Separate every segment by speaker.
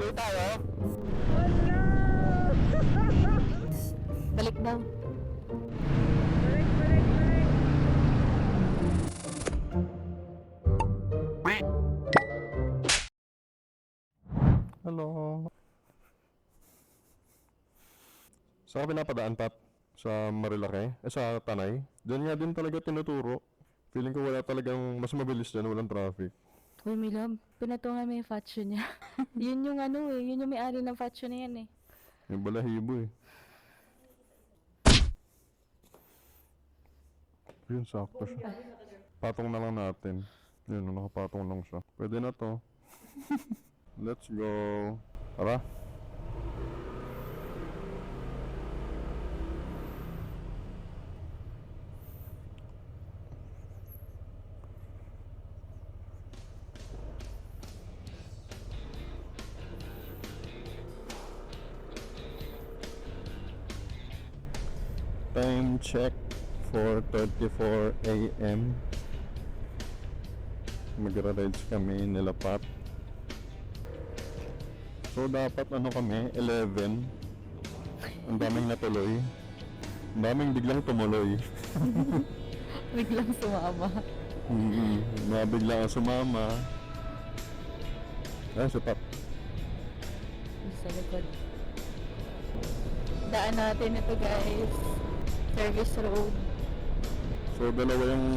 Speaker 1: Tuloy tayo.
Speaker 2: Balik daw.
Speaker 1: Hello. Saan ka pinapadaan, Pat? Sa Marilake? Sa Tanay? Diyan nga din talaga tinuturo. Feeling ko wala talagang mas mabilis dyan, walang traffic.
Speaker 2: Uy, Milab, pinatungan mo yung fatsyo niya. Yun yung ano eh, yun yung may-ari ng fatsyo na yan eh.
Speaker 1: Yung balahibo eh. Yun, sakto siya. Patong na lang natin. Yun, nakapatong lang siya. Pwede na to. Let's go. Tara. Time check, 4:34 AM. Magra-rides kami nila Pat. So dapat ano kami, 11. Ang daming natuloy. Ang daming biglang tumuloy.
Speaker 2: Biglang sumama.
Speaker 1: Mga biglang sumama. Ay, si Pat.
Speaker 2: Sa likod. Daan natin ito guys. Service road.
Speaker 1: So dalawa yung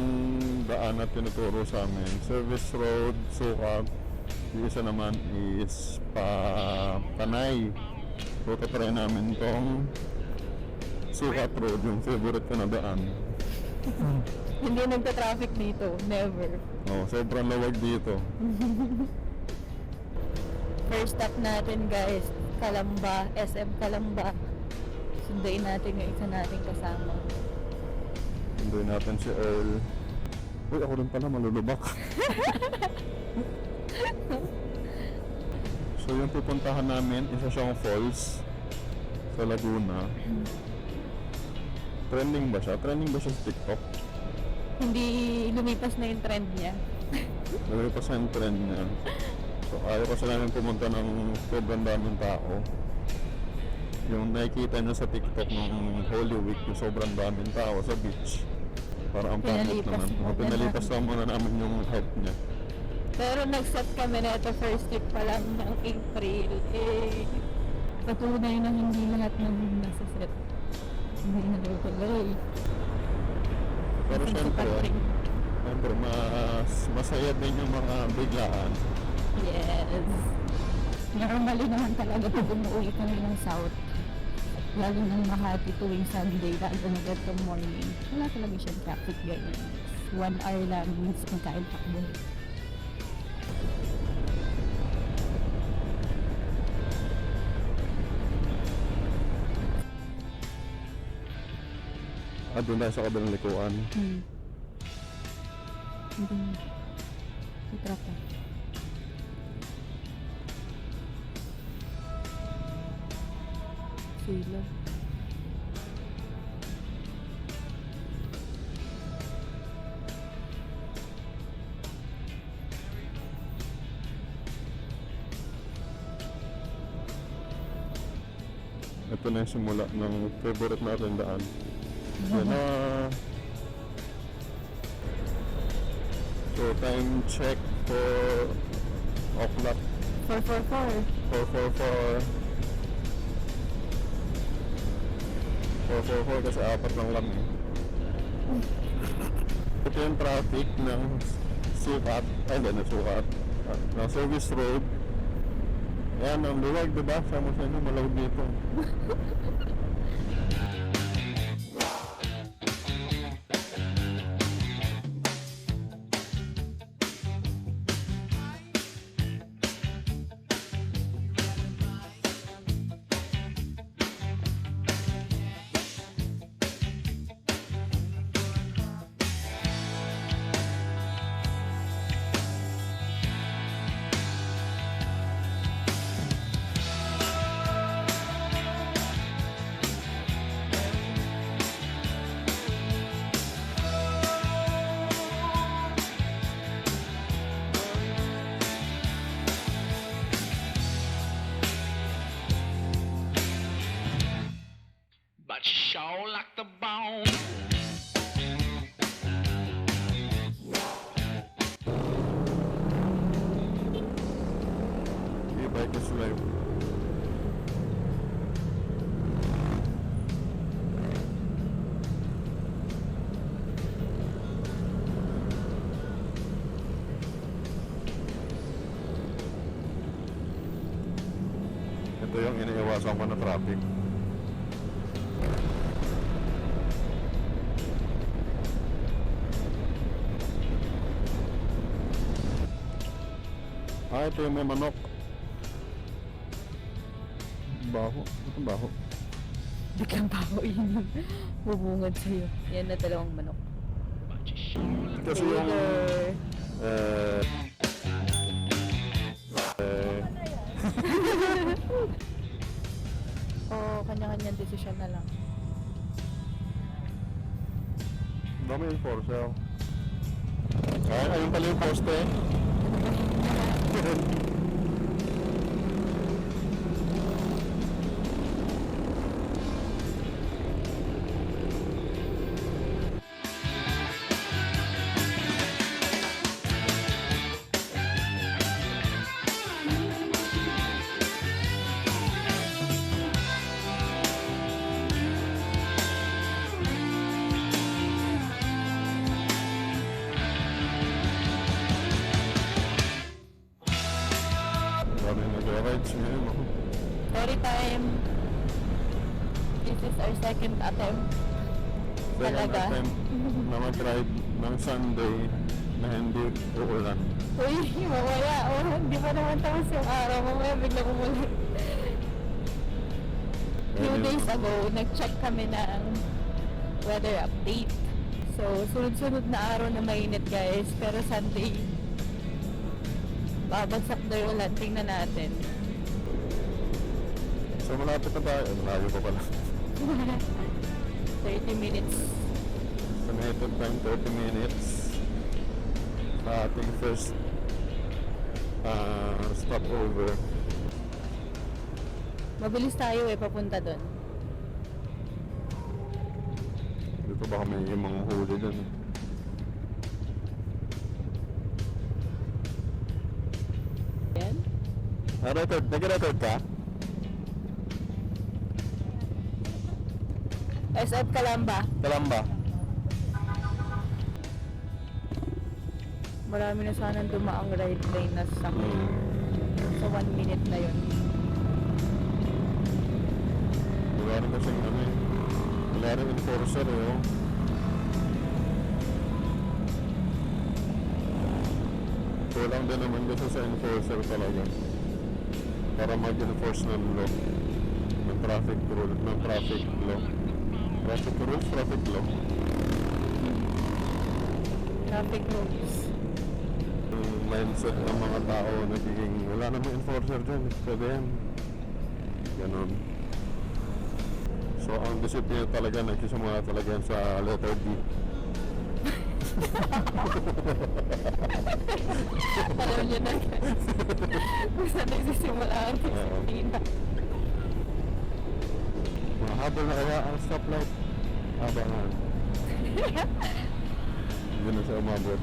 Speaker 1: daan na tinuturo sa amin. Service road, sukat. Yung isa naman is Tanay. So tatry namin tong sukat road, yung favorite ko na daan.
Speaker 2: Hindi nagta-traffic dito. Never.
Speaker 1: Oh, sobrang lawag dito.
Speaker 2: First stop natin guys. Kalamba. SM Kalamba. Sunduin natin yung isa nating kasama.
Speaker 1: Sunduin natin si Earl. Uy, ako rin pala malulubak. So yung pupuntahan namin, isa siyang falls sa Laguna. Trending ba siya? Trending ba siya sa TikTok?
Speaker 2: Hindi lumipas na yung trend niya.
Speaker 1: Lumipas na yung trend niya. So ayaw kasi namin pumunta ng sobrang daming tao. Yung nakikita nyo sa TikTok ng Holy Week, yung sobrang daming tao sa beach. Para ang pangit
Speaker 2: Pinalipas
Speaker 1: naman.
Speaker 2: muna
Speaker 1: Pinalipas lang muna namin yung hype niya.
Speaker 2: Pero nag-set kami na ito first week pa lang ng April. Eh, patunay na hindi lahat ng nasa set. Hindi na daw tuloy.
Speaker 1: Pero
Speaker 2: Kasi si
Speaker 1: syempre,
Speaker 2: Patrick.
Speaker 1: masaya din yung mga biglaan.
Speaker 2: Yes. Normally naman talaga pag umuwi kami ng South. Lalo ng Makati tuwing Sunday, lalo na ganito morning. Wala talaga siyang traffic ganyan. 1 hour lang means magkain takbo.
Speaker 1: At doon tayo sa kabilang likuan.
Speaker 2: Hindi. Itra pa. Sila.
Speaker 1: Ito na yung simula ng favorite natin daan. Yan na. So time check for o'clock.
Speaker 2: 444.
Speaker 1: 4:44. 4:44 kasi apat lang kami. Ito yung traffic ng sukat. Ay, hindi na sukat. Ng service road. Ayan, ang luwag, diba? Sama sa inyo, malawag dito.
Speaker 3: the bone.
Speaker 1: E-bike is life. Ito yung iniiwasan ko na traffic. Ito yung may manok. Baho. Ito baho.
Speaker 2: Biglang baho yun yung bubungad sa'yo. Yan na dalawang manok.
Speaker 1: Kasi yung...
Speaker 2: Later.
Speaker 1: Eh... Eh...
Speaker 2: Oo, kanya-kanyang desisyon na lang.
Speaker 1: Dami yung for sale. Ayun pala yung poste. Dami yung nag-rides ngayon. Oh.
Speaker 2: Story time. This is our second attempt.
Speaker 1: Second
Speaker 2: Talaga?
Speaker 1: attempt na mag-ride ng Sunday na hindi uulan.
Speaker 2: Uy, mamaya. Oh, hindi pa naman tapos yung araw. Mamaya bigla umulit. Few days ago, nag-check kami ng weather update. So, sunod-sunod na araw na mainit guys. Pero Sunday, babagsak daw yung ulan. Tingnan natin.
Speaker 1: So malapit na tayo. Malayo pa pala.
Speaker 2: 30 minutes.
Speaker 1: Estimated time 30 minutes. Sa ating first stopover.
Speaker 2: Mabilis tayo papunta doon.
Speaker 1: Dito baka may mga huli dun.
Speaker 2: Yan.
Speaker 1: Record? Nag-record ka?
Speaker 2: SF Calamba.
Speaker 1: Kalamba.
Speaker 2: Marami na sanang dumaang ride lane na sa 1 minute na yun.
Speaker 1: Wala rin kasing ano eh. Wala rin enforcer eh. Oh. Kulang din naman kasi sa enforcer talaga. Para mag-enforce ng law. Ng traffic rule. Ng traffic law. Traffic rules, traffic law.
Speaker 2: Traffic rules.
Speaker 1: Yung mindset ng mga tao nagiging wala namang enforcer dyan. Pwede yan. Ganon. So ang disiplina talaga nagsisimula talaga yan sa letter D.
Speaker 2: Alam niyo na kung saan nagsisimula ang disiplina.
Speaker 1: Habang na ang stoplight. Abangan. Hindi na siya umabot.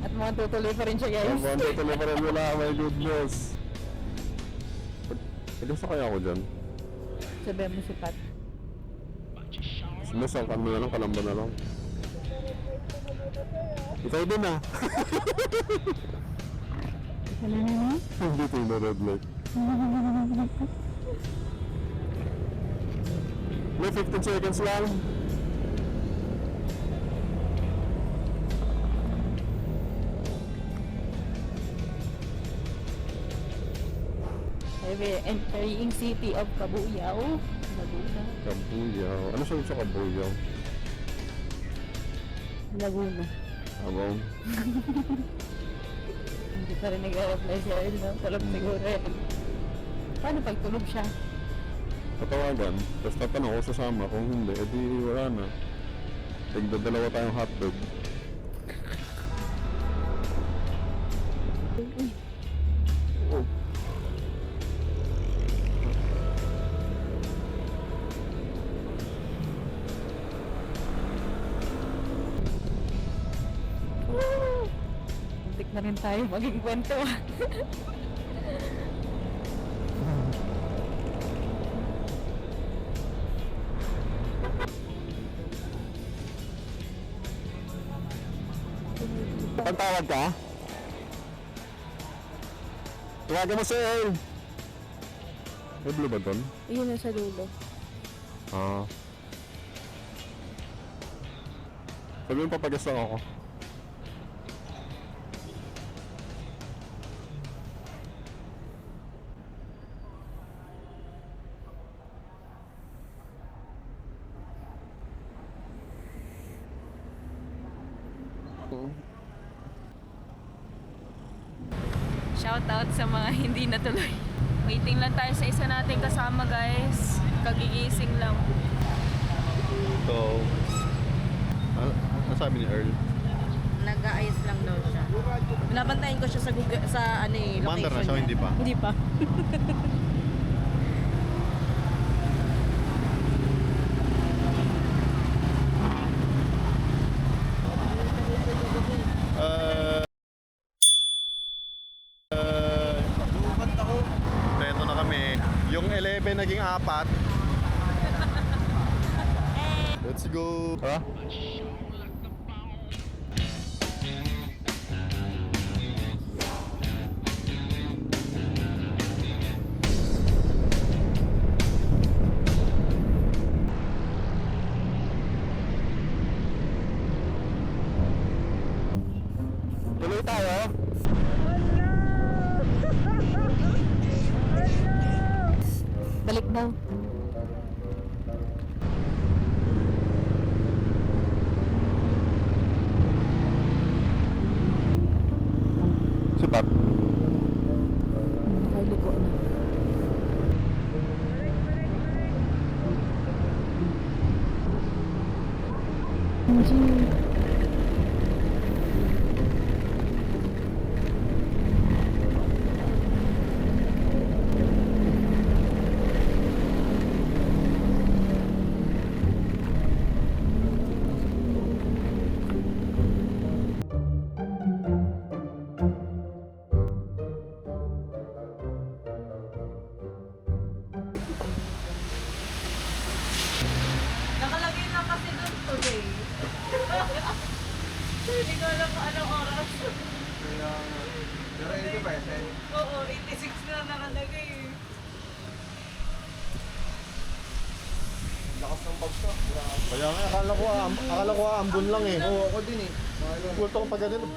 Speaker 2: At mga tutuloy pa rin siya guys.
Speaker 1: Ang banda tuloy pa rin wala. My goodness. Ilisa kaya ako dyan.
Speaker 2: Sabihan mo si Pat.
Speaker 1: Sumasangkan mo na lang, kalamba na lang. Ikaw din ah.
Speaker 2: Ano na?
Speaker 1: Hindi ito yung red light. May 15 seconds lang.
Speaker 2: We're entering city of Cabuyao. Laguna.
Speaker 1: Kabuyaw. Ano siya sa Kabuyaw?
Speaker 2: Laguna.
Speaker 1: Abang.
Speaker 2: Hindi pa rin nag-reply siya. Sarap siguro yan. Paano pag tulog siya?
Speaker 1: Patawagan. Tapos tatanong ko sasama. Kung hindi, edi wala na. Tigdadalawa tayong hotdog. Oh.
Speaker 2: rin tayo maging kwento.
Speaker 1: Pantawag ka? Tawagan mo si Earl. May blue ba doon?
Speaker 2: Yun na sa dulo.
Speaker 1: Ah. Sabi mo papagas lang ako.
Speaker 2: Shoutout sa mga hindi natuloy. Waiting lang tayo sa isa nating kasama, guys. Kagigising lang.
Speaker 1: So, ano sabi ni Earl?
Speaker 3: Nag-aayos lang daw siya. Binabantayan ko siya sa Google, sa ano eh, location
Speaker 1: Commander na siya,
Speaker 3: niya.
Speaker 1: hindi pa?
Speaker 3: Hindi pa.
Speaker 1: Ito na kami. Yung 11 naging 4. Let's go. Ha? Tuloy tayo.
Speaker 2: Balik daw.
Speaker 1: Sipat.
Speaker 2: Nakaliko na. Anjing.
Speaker 3: Nakalagay na kasi doon today. Hindi ko alam kung anong oras.
Speaker 4: Pero ito pa eh.
Speaker 3: Oo, 86 na nakalagay eh.
Speaker 4: Lakas ng bagsa.
Speaker 1: Kaya nga, akala ko ambon lang eh.
Speaker 4: Oo, ako din eh.
Speaker 1: Kulto ko pa ganito.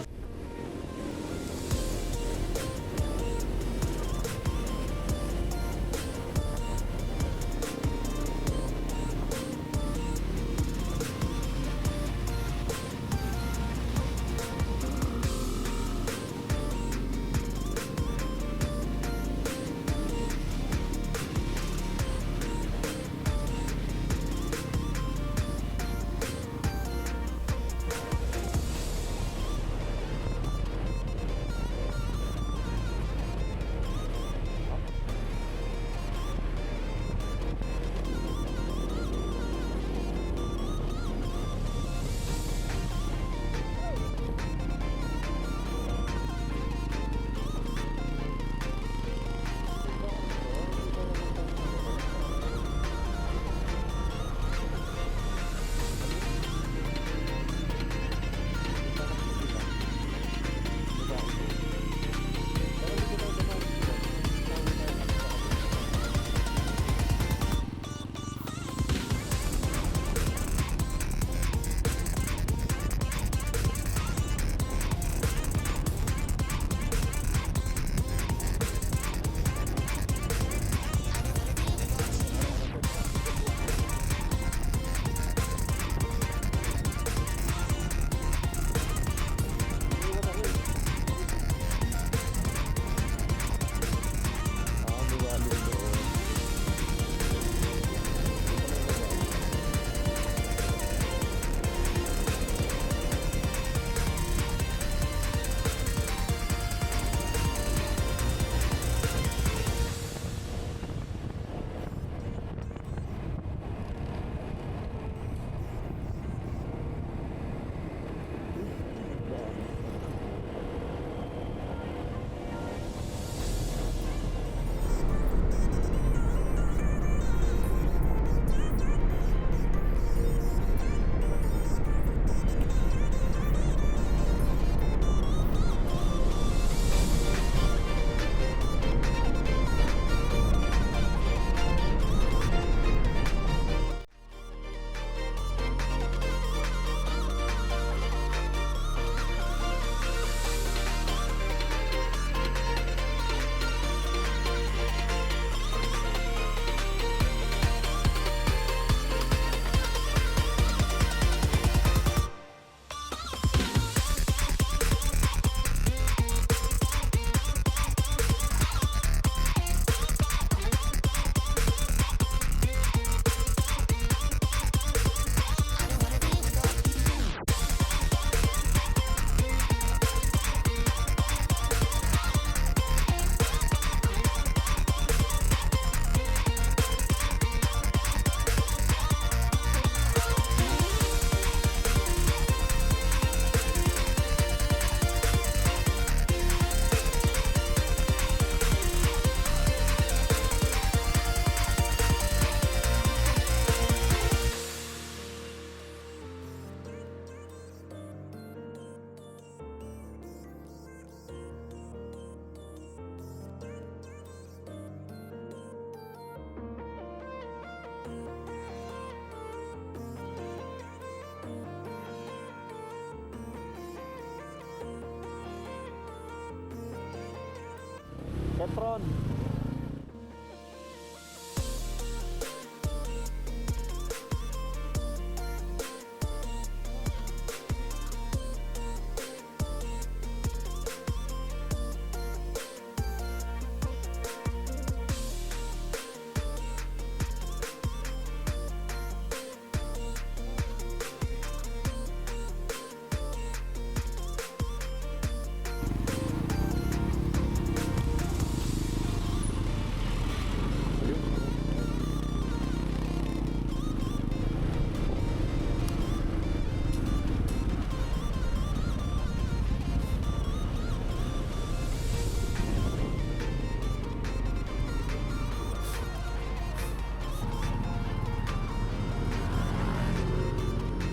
Speaker 1: Petron.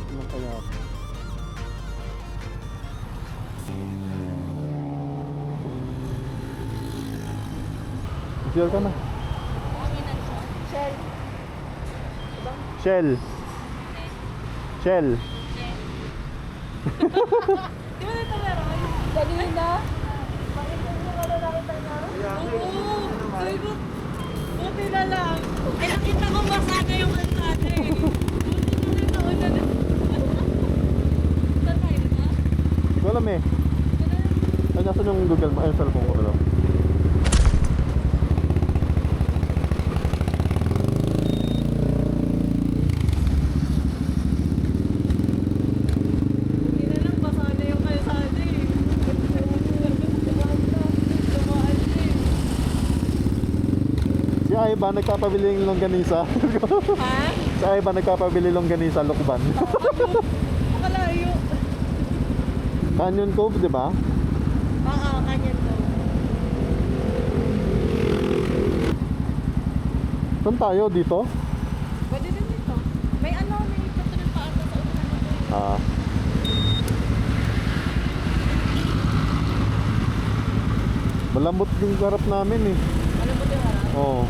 Speaker 1: Ano kaya? Shell ka na. Shell. Shell.
Speaker 3: Di ba dito meron?
Speaker 2: Kanina,
Speaker 3: Oo! Sabi ko, buti na lang. Ay, nakita ko masada yung kalsada eh. Buti na lang Saan tayo na?
Speaker 1: Hindi ko alam eh. Ay, nasan yung Google Maps? Ay, yung cellphone ko na lang.
Speaker 3: Buti na lang masada yung kalsada eh. Tumaan siya eh.
Speaker 1: Si Aiba nagpapabili ng longganisa.
Speaker 3: Ha?
Speaker 1: Si Aiba nagpapabili longganisa, Lukban.
Speaker 3: Makalayo.
Speaker 1: Canyon Cove, di ba?
Speaker 3: Oo, kanyan to.
Speaker 1: Saan tayo? Dito?
Speaker 3: Pwede din dito. May katunang pa ata sa unahan na to.
Speaker 1: Ah. Malambot yung harap namin eh.
Speaker 3: Ano ba yung harap?
Speaker 1: Oo.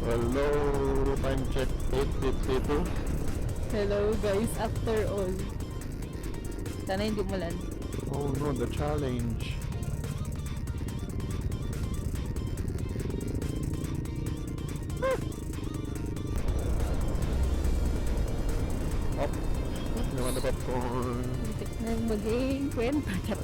Speaker 1: Hello, time check 8:52.
Speaker 2: hello guys, after all. Sana hindi umulan.
Speaker 1: Oh no, the challenge. Up. You want the popcorn?
Speaker 2: Muntik na maging kwenta.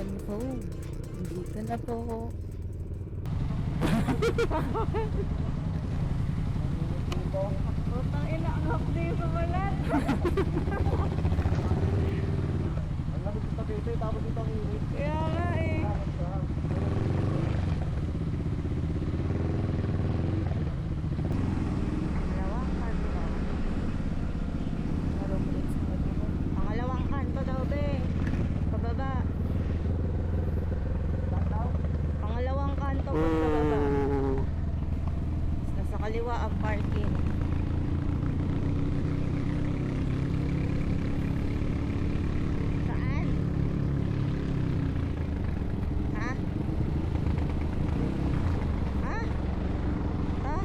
Speaker 2: Ayan po. Dito na po.
Speaker 3: Putang ina, ang hapdi sa balat.
Speaker 4: Ang lamig sa tapete, tapos dito ang init.
Speaker 3: Kaya nga eh. Pangalawang kanto. Pangalawang kanto daw, be. Pababa. Pangalawang kanto po pababa. Nasa kaliwa ang parking. Saan? Ha? Ha? Ito?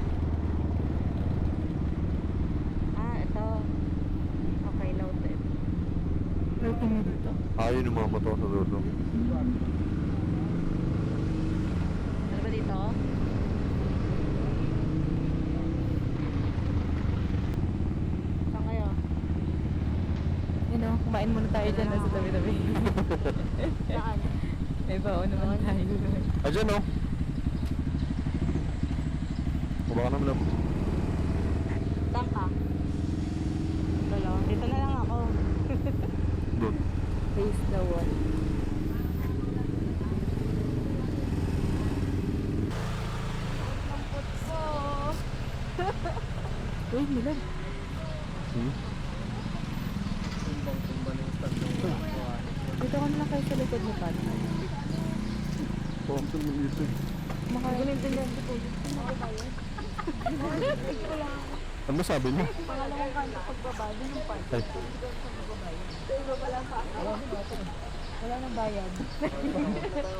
Speaker 3: Ah, ito. Okay, noted.
Speaker 2: Waiting mo dito.
Speaker 1: Ayun yung mga motor sa dulo.
Speaker 3: Ano ba dito? Saan kayo?
Speaker 2: Yun o, kumain muna tayo dyan nasa tabi-tabi.
Speaker 3: Saan?
Speaker 2: May baon naman tayo.
Speaker 1: Ayan o. Baka naman lang.
Speaker 3: Saan ka? Dalo. Dito na lang ako.
Speaker 1: Doon.
Speaker 2: Face the wall.
Speaker 3: Lampot ko.
Speaker 2: Uy, Milan.
Speaker 1: Hmm?
Speaker 4: Tumbang-tumba na yung stand ng kuha.
Speaker 2: Dito ka na lang kayo sa likod ni Pat.
Speaker 1: Thompson mo dito.
Speaker 2: Makain.
Speaker 1: Ano sabi niya?
Speaker 3: Pangalawang kanto pagbaba. Doon yung park.
Speaker 1: Ay.
Speaker 2: Wala nang bayad.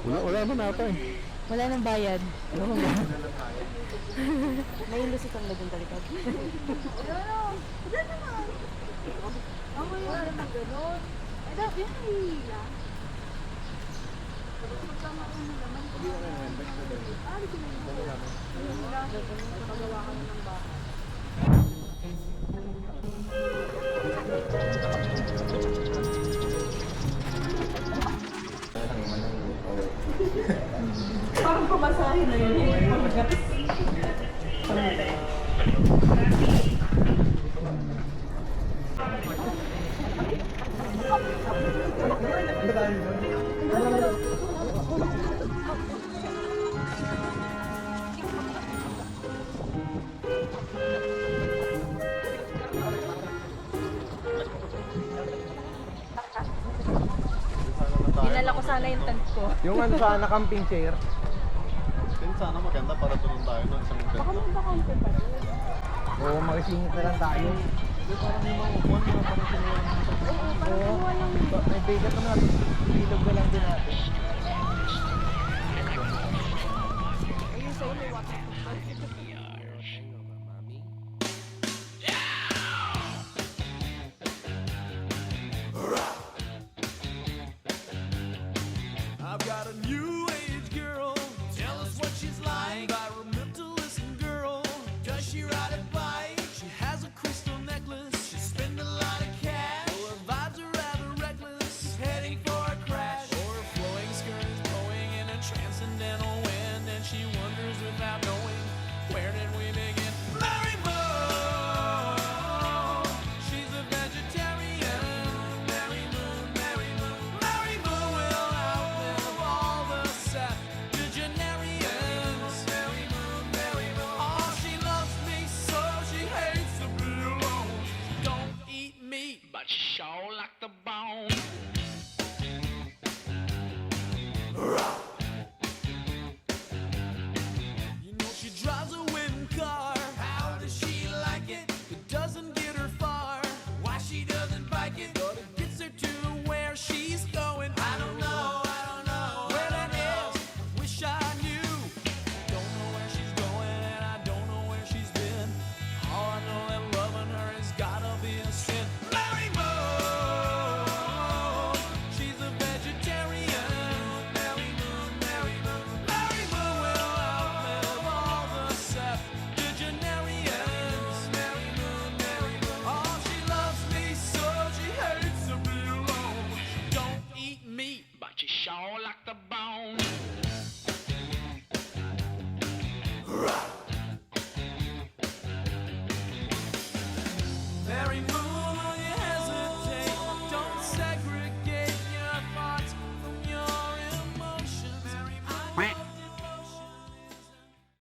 Speaker 1: Wala naman ata eh.
Speaker 2: Wala nang bayad.
Speaker 3: May lusi kang doon talikod. Parang pamasahin na yun. Dinala ko sana yung tent ko.
Speaker 4: Yung ano sana, camping chair.
Speaker 1: Then sana maganda para tulong tayo ng isang
Speaker 3: Baka magpa-counter pa rin.
Speaker 4: Oo, makisingit na lang tayo.
Speaker 1: Parang may mga upuan, mga parang sinuwan.
Speaker 3: Oo, parang kinuha lang.
Speaker 4: May bigat naman natin. Ilog na lang din natin.
Speaker 3: Ayun sa'yo, may waterproof pa rin.
Speaker 5: I've got a new age girl. Tell us what she's like. Environmentalist girl. Does she ride a bike? She has a crystal necklace. She spends a lot of cash. Well, her vibes are rather reckless. She's heading for a crash. Or a flowing
Speaker 6: don't like the